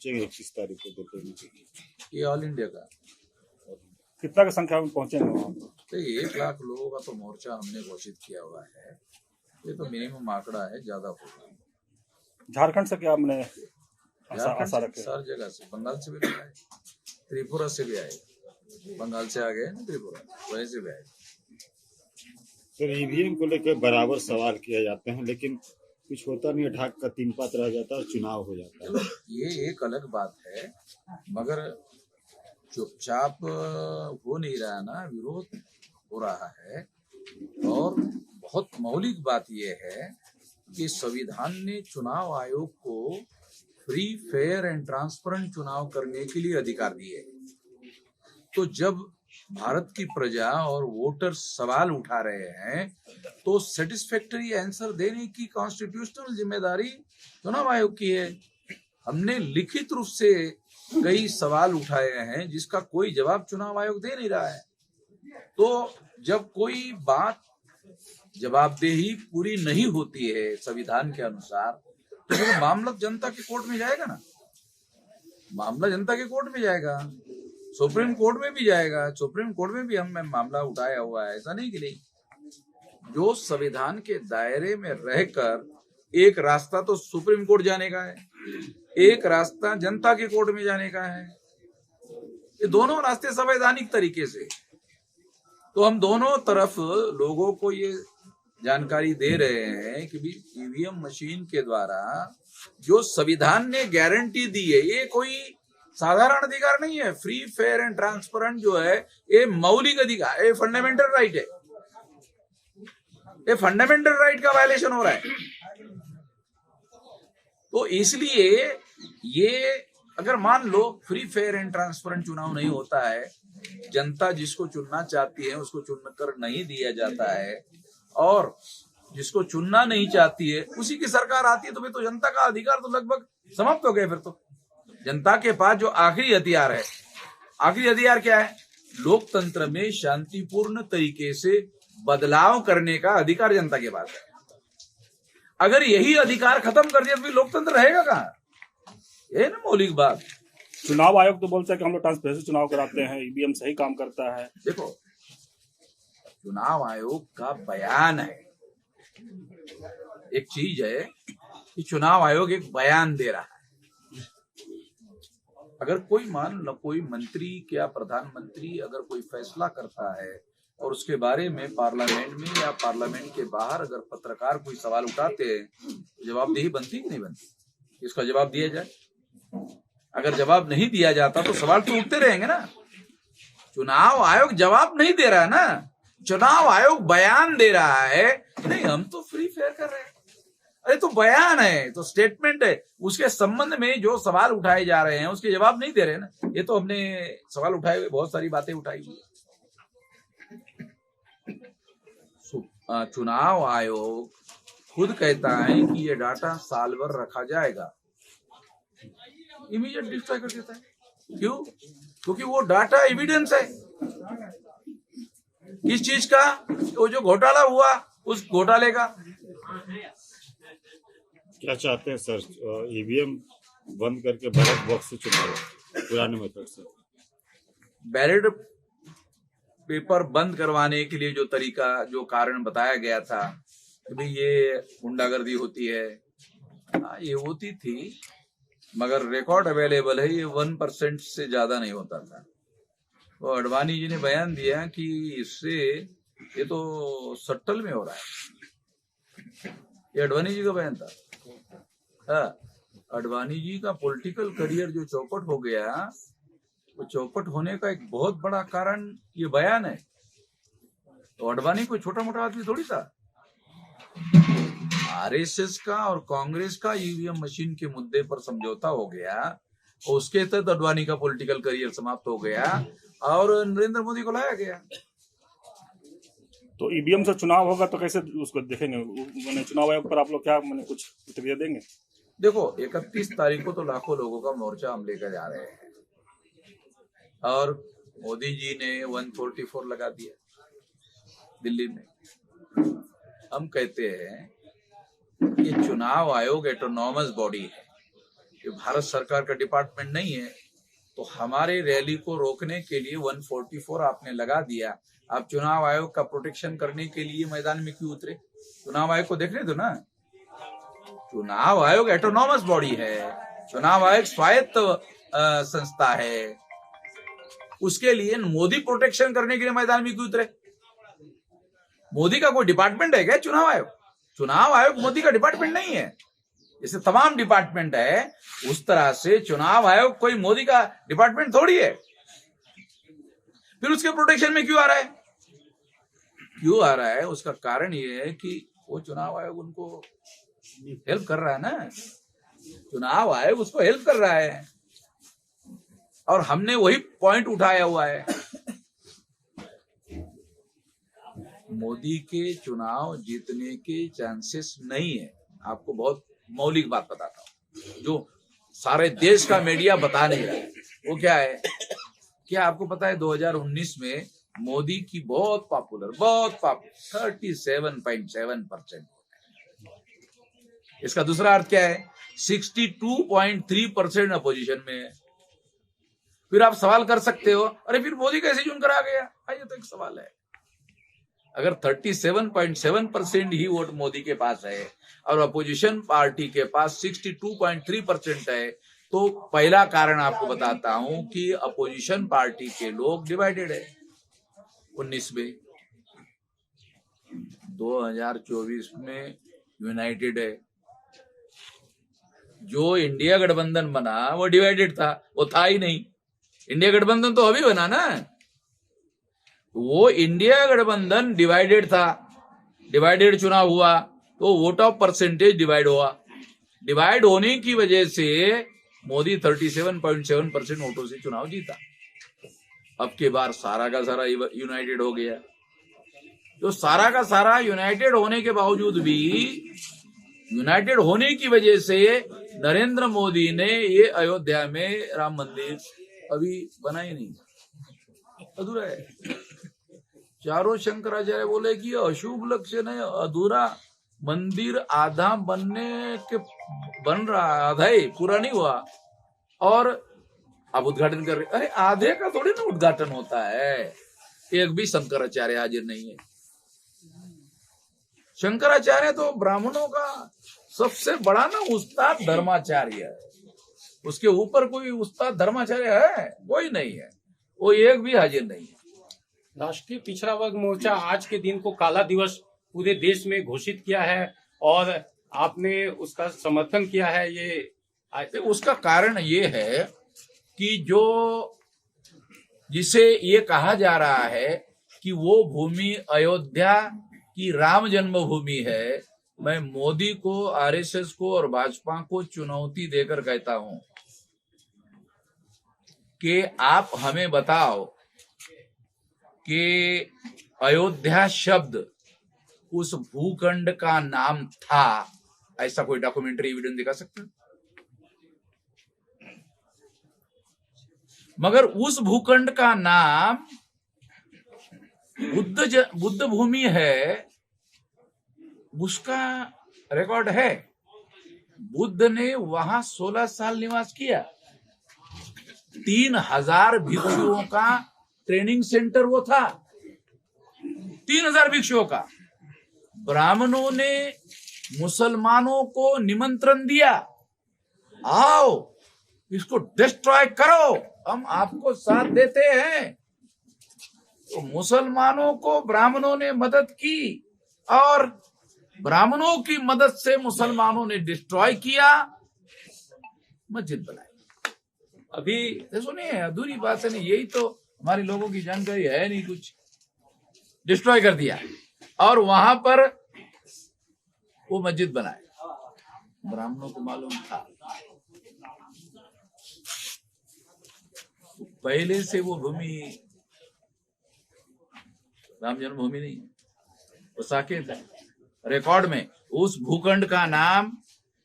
पहुंचेंगे 21 तारीख को वोट देने के लिए? ये ऑल इंडिया का कितना की संख्या में पहुंचेंगे वहाँ? तो 1 लाख लोगों का तो मोर्चा हमने घोषित किया हुआ है। ये तो मिनिमम आंकड़ा है, ज्यादा होगा। झारखंड से क्या हमने आशा रखे? हर जगह से, बंगाल से भी आए, त्रिपुरा से भी आए, बंगाल से आ गए ना त्रिपुरा, वहीं से भी आए। सर, ईवीएम को लेकर बराबर सवाल किए जाते हैं, लेकिन कुछ होता नहीं, ढाक का 3 पात रह जाता है और चुनाव हो जाता है। ये एक अलग बात है, मगर चुपचाप हो नहीं रहा ना, विरोध हो रहा है। और बहुत मौलिक बात यह है कि संविधान ने चुनाव आयोग को फ्री, फेयर एंड ट्रांसपेरेंट चुनाव करने के लिए अधिकार दिए। तो जब भारत की प्रजा और वोटर सवाल उठा रहे हैं तो सेटिस्फैक्टरी आंसर देने की कॉन्स्टिट्यूशनल जिम्मेदारी चुनाव आयोग की है। हमने लिखित रूप से कई सवाल उठाए हैं जिसका कोई जवाब चुनाव आयोग दे नहीं रहा है। तो जब कोई बात जवाबदेही पूरी नहीं होती है संविधान के अनुसार, तो फिर मामला जनता के कोर्ट में जाएगा ना, मामला जनता के कोर्ट में जाएगा, सुप्रीम कोर्ट में भी जाएगा। सुप्रीम कोर्ट में भी हमने मामला उठाया हुआ है, ऐसा नहीं कि नहीं। जो संविधान के दायरे में रहकर एक रास्ता तो सुप्रीम कोर्ट जाने का है, एक रास्ता जनता के कोर्ट में जाने का है। ये दोनों रास्ते संवैधानिक तरीके से, तो हम दोनों तरफ लोगों को ये जानकारी दे रहे हैं कि भी ईवीएम मशीन के द्वारा जो संविधान ने गारंटी दी है, ये कोई साधारण अधिकार नहीं है। फ्री, फेयर एंड ट्रांसपेरेंट जो है ये मौलिक अधिकार, ये फंडामेंटल राइट है। ये फंडामेंटल राइट का वायलेशन हो रहा है। तो इसलिए ये अगर मान लो फ्री, फेयर एंड ट्रांसपेरेंट चुनाव नहीं होता है, जनता जिसको चुनना चाहती है उसको चुनकर नहीं दिया जाता है, और जिसको चुनना नहीं चाहती है उसी की सरकार आती है, तो फिर तो जनता का अधिकार तो लगभग समाप्त हो गया। फिर तो जनता के पास जो आखिरी हथियार है, आखिरी हथियार क्या है? लोकतंत्र में शांतिपूर्ण तरीके से बदलाव करने का अधिकार जनता के पास है। अगर यही अधिकार खत्म कर दिया तो फिर लोकतंत्र रहेगा कहाँ? ये ना मौलिक बात। चुनाव आयोग तो बोलता है कि हम लोग ट्रांसपेरेंसी चुनाव कराते हैं, ईवीएम सही काम करता है। देखो, चुनाव आयोग का बयान है, एक चीज है कि चुनाव आयोग एक बयान दे रहा है। अगर कोई मान लो कोई मंत्री क्या प्रधानमंत्री अगर कोई फैसला करता है और उसके बारे में पार्लियामेंट में या पार्लियामेंट के बाहर अगर पत्रकार कोई सवाल उठाते हैं, जवाबदेही बनती कि नहीं बनती? इसका जवाब दिया जाए। अगर जवाब नहीं दिया जाता तो सवाल तो उठते रहेंगे ना। चुनाव आयोग जवाब नहीं दे रहा है ना, चुनाव आयोग बयान दे रहा है नहीं हम तो फ्री फेयर कर रहे हैं। अरे तो बयान है, तो स्टेटमेंट है, उसके संबंध में जो सवाल उठाए जा रहे हैं उसके जवाब नहीं दे रहे ना। ये तो हमने सवाल उठाए हुए बहुत सारी बातें उठाई हुई। चुनाव आयोग खुद कहता है कि ये डाटा साल भर रखा जाएगा, इमीडिएट डिस्ट्रॉय कर देता है। क्यों? क्योंकि वो डाटा एविडेंस है किस चीज का? वो जो घोटाला हुआ उस घोटाले का। क्या चाहते हैं सर, ईवीएम बंद करके बैलेट बॉक्स से चुनाव पुराने मेथड से? बैलेट पेपर बंद करवाने के लिए जो तरीका, जो कारण बताया गया था कि भाई ये गुंडागर्दी होती है, ये होती थी, मगर रिकॉर्ड अवेलेबल है, ये 1% से ज्यादा नहीं होता था। तो अडवाणी जी ने बयान दिया कि इससे ये तो सट्टल में हो रहा है। ये अडवाणी जी का बयान था। अडवाणी जी का पॉलिटिकल करियर जो चौपट हो गया, वो चौपट होने का एक बहुत बड़ा कारण ये बयान है। तो अडवाणी कोई छोटा मोटा आदमी थोड़ी था। आरएसएस का और कांग्रेस का ईवीएम मशीन के मुद्दे पर समझौता हो गया और उसके तहत अडवाणी का पॉलिटिकल करियर समाप्त हो गया और नरेंद्र मोदी को लाया गया। तो ईवीएम से चुनाव होगा तो कैसे उसको देखेंगे? मैंने चुनाव आयोग पर आप लोग क्या मैंने कुछ प्रतिक्रिया देंगे? देखो, 31 तारीख को तो लाखों लोगों का मोर्चा हम लेकर जा रहे हैं और मोदी जी ने 144 लगा दिया दिल्ली में। हम कहते हैं कि चुनाव आयोग एटोनॉमस बॉडी है, ये भारत सरकार का डिपार्टमेंट नहीं है, तो हमारे रैली को रोकने के लिए 144 आपने लगा दिया। आप चुनाव आयोग का प्रोटेक्शन करने के लिए मैदान में क्यों उतरे? चुनाव आयोग को देखने दो ना। चुनाव आयोग ऑटोनॉमस बॉडी है, चुनाव आयोग स्वायत्त संस्था है। उसके लिए मोदी प्रोटेक्शन करने के लिए मैदान में क्यों उतरे? मोदी का कोई डिपार्टमेंट है क्या चुनाव आयोग? चुनाव आयोग मोदी का डिपार्टमेंट नहीं है। जैसे तमाम डिपार्टमेंट है, उस तरह से चुनाव आयोग कोई मोदी का डिपार्टमेंट थोड़ी है। फिर उसके प्रोटेक्शन में क्यों आ रहा है? क्यों आ रहा है? उसका कारण ये है कि वो चुनाव आयोग उनको हेल्प कर रहा है ना। चुनाव आयोग उसको हेल्प कर रहा है, और हमने वही पॉइंट उठाया हुआ है। मोदी के चुनाव जीतने के चांसेस नहीं है। आपको बहुत मौलिक बात बताता हूं, जो सारे देश का मीडिया बता नहीं रहा है। वो क्या है? क्या आपको पता है 2019 में मोदी की बहुत पॉपुलर 37.7%। इसका दूसरा अर्थ क्या है? 62.3% अपोजिशन में है। फिर आप सवाल कर सकते हो, अरे फिर मोदी कैसे चुनकर आ गया? ये तो एक सवाल है। अगर 37.7% ही वोट मोदी के पास है और अपोजिशन पार्टी के पास 62.3% है, तो पहला कारण आपको बताता हूं कि अपोजिशन पार्टी के लोग डिवाइडेड है। 19 में, 2024 में यूनाइटेड है। जो इंडिया गठबंधन बना वो डिवाइडेड था, वो था ही नहीं। इंडिया गठबंधन तो अभी बना ना। वो इंडिया गठबंधन डिवाइडेड था, डिवाइडेड चुनाव हुआ, तो वोट ऑफ परसेंटेज डिवाइड हुआ। डिवाइड होने की वजह से मोदी 37.7% वोटों से चुनाव जीता। अब के बार सारा का सारा यूनाइटेड हो गया। तो सारा का सारा यूनाइटेड होने के बावजूद भी, यूनाइटेड होने की वजह से नरेंद्र मोदी ने ये अयोध्या में राम मंदिर अभी बना ही नहीं, अधूरा है। चारों शंकराचार्य बोले कि अशुभ लक्षण है, अधूरा मंदिर आधा बनने के बन रहा, आधा ही पूरा नहीं हुआ, और अब उद्घाटन कर रहे। अरे आधे का थोड़ी ना उद्घाटन होता है। एक भी शंकराचार्य हाजिर नहीं है। शंकराचार्य तो ब्राह्मणों का सबसे बड़ा ना उस्ताद धर्माचार्य है। उसके ऊपर कोई उस्ताद धर्माचार्य है? कोई नहीं है। वो एक भी हाजिर नहीं है। राष्ट्रीय पिछड़ा वर्ग मोर्चा आज के दिन को काला दिवस पूरे देश में घोषित किया है, और आपने उसका समर्थन किया है। ये उसका कारण ये है कि जो जिसे ये कहा जा रहा है कि वो भूमि अयोध्या की राम जन्मभूमि है, मैं मोदी को, आरएसएस को और भाजपा को चुनौती देकर कहता हूं कि आप हमें बताओ कि अयोध्या शब्द उस भूखंड का नाम था। ऐसा कोई डॉक्यूमेंट्री एविडेंस दिखा सकते हैं? मगर उस भूखंड का नाम बुद्ध भूमि है, उसका रिकॉर्ड है। बुद्ध ने वहां 16 साल निवास किया। 3000 भिक्षुओं का ट्रेनिंग सेंटर वो था। 3000 भिक्षुओं का। ब्राह्मणों ने मुसलमानों को निमंत्रण दिया, आओ इसको डिस्ट्रॉय करो, हम आपको साथ देते हैं। तो मुसलमानों को ब्राह्मणों ने मदद की, और ब्राह्मणों की मदद से मुसलमानों ने डिस्ट्रॉय किया, मस्जिद बनाई। अभी सुनिए, अधूरी बात है नहीं, यही तो हमारे लोगों की जानकारी है नहीं कुछ। डिस्ट्रॉय कर दिया और वहां पर वो मस्जिद बनाए। ब्राह्मणों को मालूम था, पहले से वो भूमि राम जन्मभूमि नहीं है, वो साकेत है। रिकॉर्ड में उस भूखंड का नाम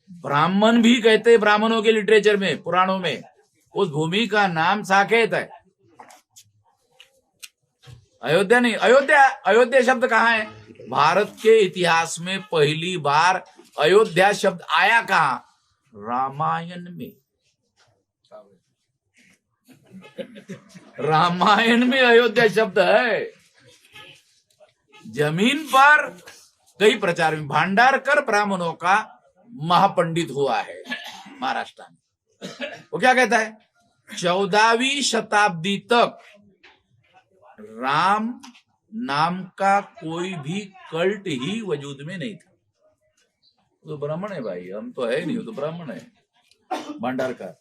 ब्राह्मण भी कहते हैं, ब्राह्मणों के लिटरेचर में, पुराणों में उस भूमि का नाम साकेत है। अयोध्या नहीं। अयोध्या शब्द कहाँ है? भारत के इतिहास में पहली बार अयोध्या शब्द आया कहाँ? रामायण में। रामायण में अयोध्या शब्द है। जमीन पर कई प्रचार में भांडारकर ब्राह्मणों का महापंडित हुआ है महाराष्ट्र में। वो क्या कहता है, 14वीं शताब्दी तक राम नाम का कोई भी कल्ट ही वजूद में नहीं था। वो तो ब्राह्मण है भाई, हम तो है नहीं, वो तो ब्राह्मण है भंडारकर,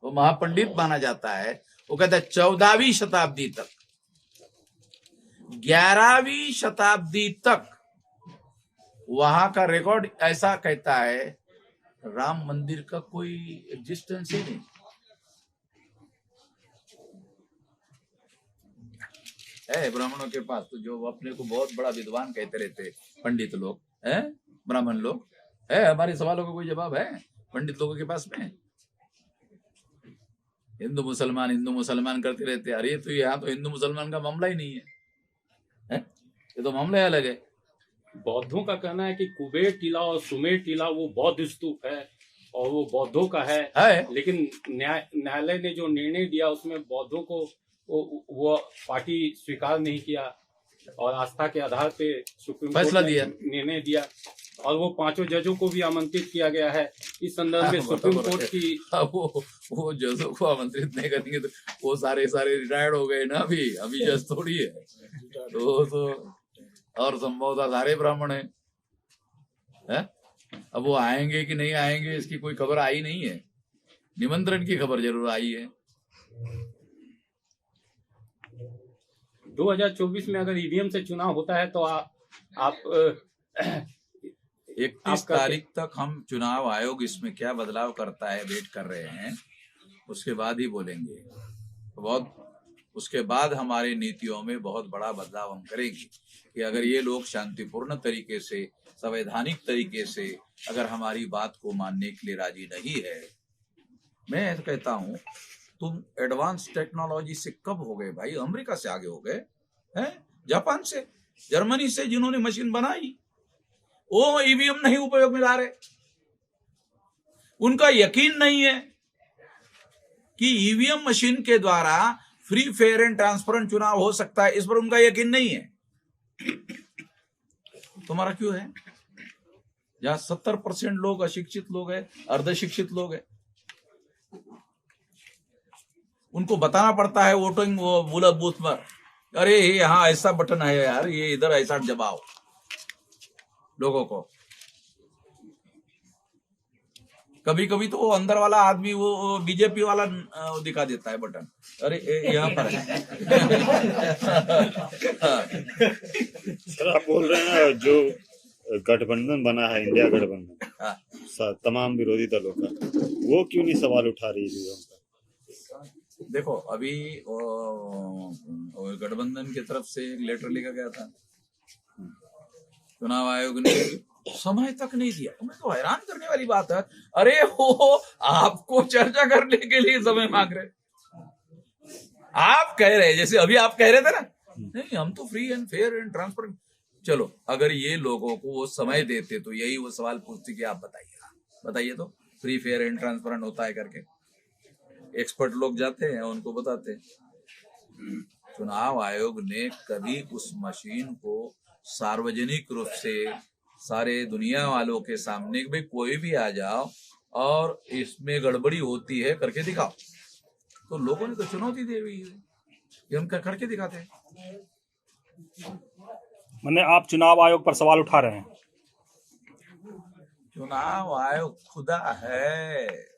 वो महापंडित माना जाता है। वो कहता है 14वीं शताब्दी तक, 11वीं शताब्दी तक वहां का रिकॉर्ड ऐसा कहता है राम मंदिर का कोई एग्जिस्टेंस ही नहीं है ब्राह्मणों के पास। तो जो अपने को बहुत बड़ा विद्वान कहते रहते पंडित लोग हैं, ब्राह्मण लोग है, हमारे सवालों का कोई जवाब है पंडित लोगों के पास में? हिंदू मुसलमान करते रहते। अरे तो यहाँ तो हिंदू मुसलमान का मामला ही नहीं है, ये तो मामला अलग है। बौद्धों का कहना है कि कुबेर टीला और सुमेर टीला वो बौद्ध स्तूप है और वो बौद्धों का है। लेकिन न्यायालय ने जो निर्णय दिया उसमें बौद्धों को वो पार्टी स्वीकार नहीं किया और आस्था के आधार पे सुप्रीम फैसला कोर्ट ने दिया, निर्णय दिया और वो 5 जजों को भी आमंत्रित किया गया है इस संदर्भ में सुप्रीम कोर्ट की। वो जजों को आमंत्रित नहीं करेंगे तो वो सारे रिटायर्ड हो गए ना, अभी जज थोड़ी है, तो और संभवतः सारे ब्राह्मण है? अब वो आएंगे कि नहीं आएंगे इसकी कोई खबर आई नहीं है, निमंत्रण की खबर जरूर आई है। 2024 में अगर ईवीएम से चुनाव होता है तो आप 31 तारीख तक हम चुनाव आयोग इसमें क्या बदलाव करता है वेट कर रहे हैं, उसके बाद ही बोलेंगे। उसके बाद हमारी नीतियों में बहुत बड़ा बदलाव हम करेंगे कि अगर ये लोग शांतिपूर्ण तरीके से, संवैधानिक तरीके से अगर हमारी बात को मानने के लिए राजी नहीं है। मैं कहता हूं तुम एडवांस टेक्नोलॉजी से कब हो गए भाई? अमेरिका से आगे हो गए हैं, जापान से, जर्मनी से, जिन्होंने मशीन बनाई वो ईवीएम नहीं उपयोग में ला रहे। उनका यकीन नहीं है कि ईवीएम मशीन के द्वारा फ्री फेयर एंड ट्रांसपेरेंट चुनाव हो सकता है, इस पर उनका यकीन नहीं है। तुम्हारा क्यों है? जहां 70% लोग अशिक्षित लोग हैं, अर्धशिक्षित लोग हैं, उनको बताना पड़ता है वोटिंग वो बूथ पर, अरे यहाँ ऐसा बटन है यार, ये इधर ऐसा दबाओ लोगों को। कभी कभी तो वो अंदर वाला आदमी वो बीजेपी वाला दिखा देता है बटन, अरे यहाँ पर है। सर आप बोल रहे हैं जो गठबंधन बना है, इंडिया गठबंधन तमाम विरोधी दलों का, वो क्यों नहीं सवाल उठा रही है? देखो अभी गठबंधन की तरफ से एक लेटर लिखा गया था, चुनाव आयोग ने समय तक नहीं दिया। तुम्हें तो हैरान करने वाली बात है, अरे हो आपको चर्चा करने के लिए समय मांग रहे। आप कह रहे जैसे अभी आप कह रहे थे ना, नहीं हम तो free and fair and transparent. चलो अगर ये लोगों को वो समय देते तो यही वो सवाल पूछते कि आप बताइए तो फ्री फेयर एंड ट्रांसपेरेंट होता है करके। एक्सपर्ट लोग जाते हैं उनको बताते हैं। चुनाव आयोग ने कभी उस मशीन को सार्वजनिक रूप से सारे दुनिया वालों के सामने भाई कोई भी आ जाओ और इसमें गड़बड़ी होती है करके दिखाओ, तो लोगों ने तो चुनौती दी हुई है कि हम करके दिखाते हैं। मैंने आप चुनाव आयोग पर सवाल उठा रहे हैं? चुनाव आयोग खुदा है।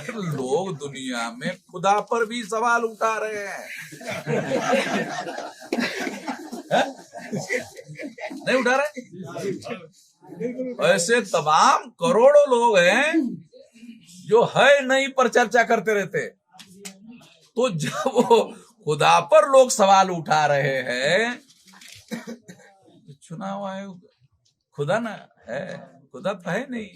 लोग दुनिया में खुदा पर भी सवाल उठा रहे हैं। नहीं उठा रहे? ऐसे तमाम करोड़ों लोग हैं जो है नहीं पर चर्चा करते रहते। तो जब वो खुदा पर लोग सवाल उठा रहे हैं, चुनाव आयोग खुदा ना है, खुदा तो है नहीं।